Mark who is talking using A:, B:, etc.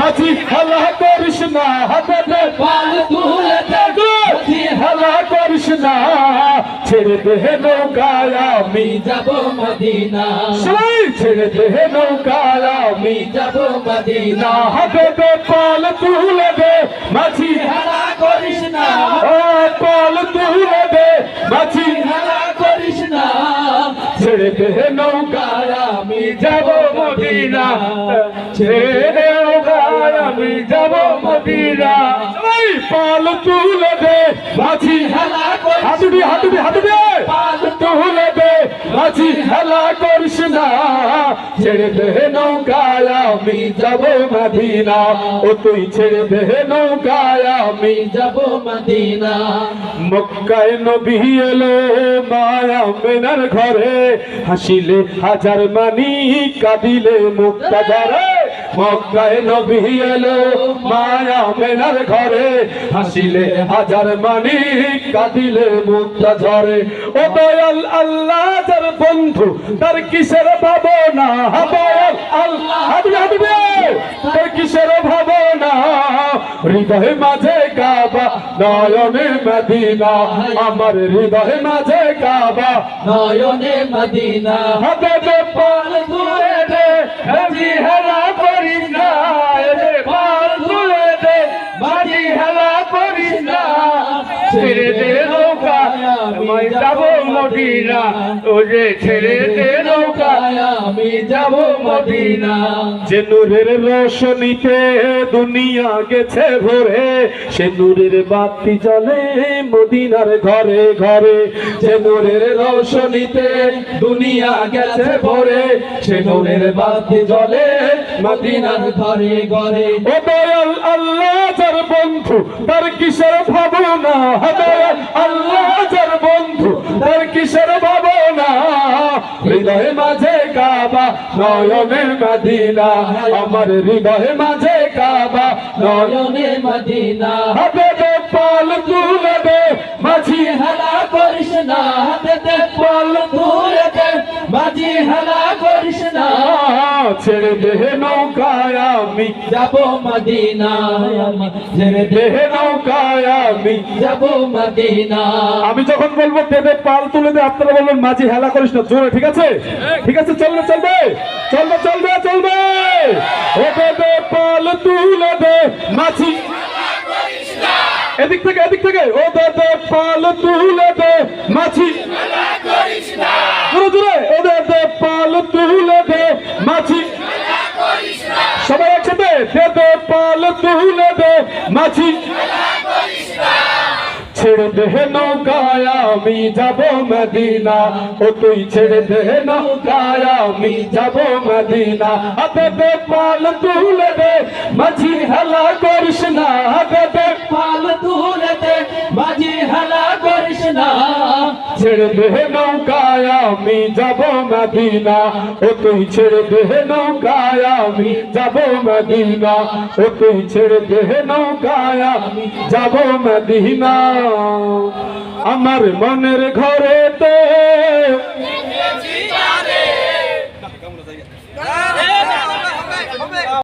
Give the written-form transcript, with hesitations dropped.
A: মাঝি হেলা করিস না হাতে
B: পাল তুলে দে
A: মাঝি হেলা করিস না ছেড়ে দে নৌকায় আমি
B: যাব মদিনা
A: ছেড়ে দে নৌকায় আমি
B: যাব মদিনা
A: হাতে পাল তুলে দে মাঝি
B: হেলা করিস না
A: পাল তুলে দে মাঝি
B: হেলা করিস না
A: ছেড়ে দে নৌকায় আমি যাব মদিনা ছেড়ে দে নৌকায় আমি যাব মদিনা পাল তুলে দে মাঝি
B: হেলা করিস
A: হাতুড়ি
B: পাল
A: তুলে দে মাঝি হেলা করিস না ছেড়ে দে নৌকায় আমি যাব মদিনা ও তুই ছেড়ে দে নৌকায় আমি
B: যাব মদিনা
A: মক্কায় নবী এলো মায়া মেনার ঘরে হাসিলে হাজার মানি কাঁদিলে মুক্তা ঝরে মক্কায় নবী এলো মায়া মেনার ঘরে হাসিলে হাজার মানি কাঁদিলে মুক্তা ঝরে ও দয়াল আল্লাহ যার বন্ধু তার কিসের ভাবনা দয়াল আল্লাহ তার কিসের ভাবনা হৃদয় মাঝে কাবা নয়নে মদিনা আমার হৃদয় মাঝে কাবা
B: নয়নে মদিনা
A: হাতে পাল তুলে দে মাঝি হেলা করিস না পাল তুলে দে মাঝি হেলা করিস না ছেড়ে দে নৌকা আমি যাব মদিনা ও যে ছেড়ে দে নৌকা
B: আমি যাব মদিনা
A: যে নূরের রোশনীতে দুনিয়া গেছে ভরে সে নূরের বাতি জ্বলে মদিনার ঘরে ঘরে যে নূরের রোশনীতে দুনিয়া গেছে ভরে সে নূরের বাতি জ্বলে মদিনার
B: ঘরে ঘরে
A: ও দয়াল আল্লাহ যার বন্ধু তার কিসের ভাবনা দয়াল আল্লাহ যার বন্ধু তার কিসের ভাবনা হৃদয় মাঝে কাবা নয়নে মদিনা আমার হৃদয় মাঝে কাবা
B: নয়নে মদিনা
A: হাতে পাল তুলে দে মাঝি
B: হেলা করিস না হাতে পাল তুলে দে মাঝি হেলা করিস না
A: ছেড়ে দে নৌকায় আমি
B: যাব মদিনা
A: ছেড়ে দে নৌকায় আমি
B: যাব মদিনা
A: আমি যখন বলবো দেবে পাল তুলে দে আপনারা বলবেন মাঝি হেলা করিস না জোরে ঠিক আছে চলবে চলবে ও দেবে পাল তুলে দে মাঝি এদিক থেকে ও দেবে পাল তুলে দে মাঝি জোরে ও দেবে পাল তুলে দে মাঝি সবাই একসাথে দেবে পাল তুলে দে মাঝি ছেড়ে দে নৌকায় আমি যাব মদিনা ও তুই ছেড়ে দে নৌকায় আমি যাব মদিনা হাতে পাল তুলে দে মাঝি হেলা করিস না হাতে
B: পাল তুলে দে মাঝি হেলা করিস না
A: ছেড়ে দে নৌকায় আমি যাব মদিনা ও তুই ছেড়ে দে নৌকায় আমি যাব মদিনা ও তুই ছেড়ে দে নৌকায় আমি যাব মদিনা আমার মনের ঘরেতে
C: রে